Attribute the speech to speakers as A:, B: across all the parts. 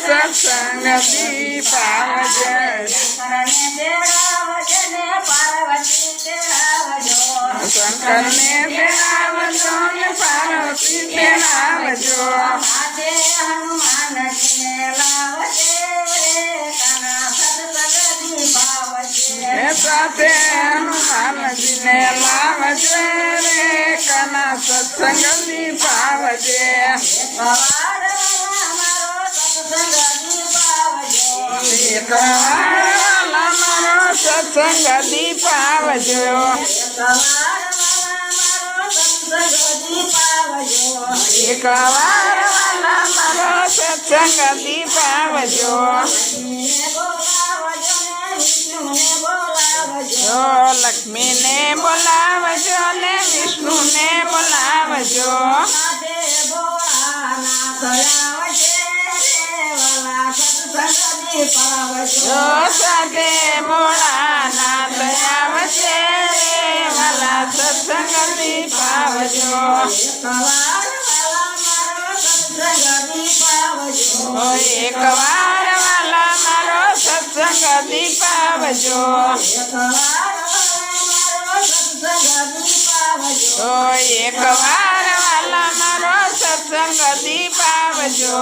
A: સત્સંગ દીપાવજો શંકરને તેડાવજો ને પાર્વતી તેડાવજો સાથે હનુમાનજીને લાવજે રે કના સત્સંગ દીપાવજે મારો સત્સંગ દીપાવજો એક વાર મારો સત્સંગ દીપાવજો લક્ષ્મીને બોલાવજો ને વિષ્ણુને બોલાવજો સાથે ભોળાનાથ આવશે રે વાલા સત્સંગ દીપાવજો એક વાર વાલા મારો સત્સંગ દીપાવજો એક વાર વાલા મારો સત્સંગ દીપાવજો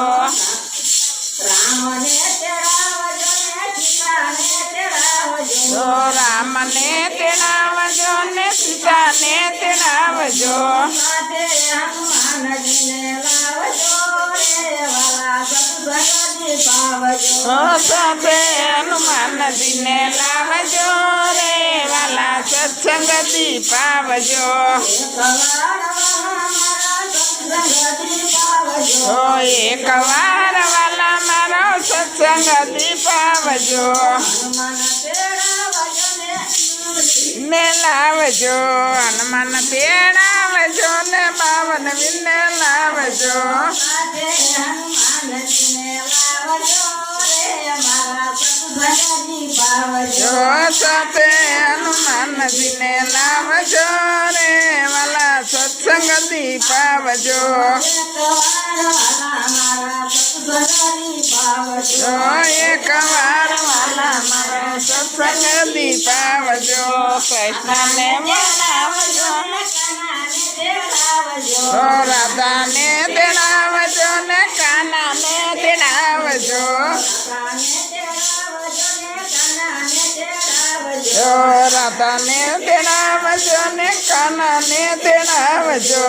A: રામને તેડાવજો ને સીતાને તેડાવજો સાથે હનુમાનજીને લાવજો રે વાલા સત્સંગ દીપાવજો એક વાર વાલા મારો સત્સંગ દીપાવજો ને લાવજો હનુમાન તેડાવજો ને બાવન વિને લાવજો સાથે હનુમાનજીને લાવજો રે વાલા સત્સંગ દીપાવજો એક વાર વાલા મારો સત્સંગ દીપાવજો કૃષ્ણને બોલાવજો રાધાને તેડાવજો ને કાનાને તેડાવજો રાધાને તેડાવજો ને કાનાને તેડાવજો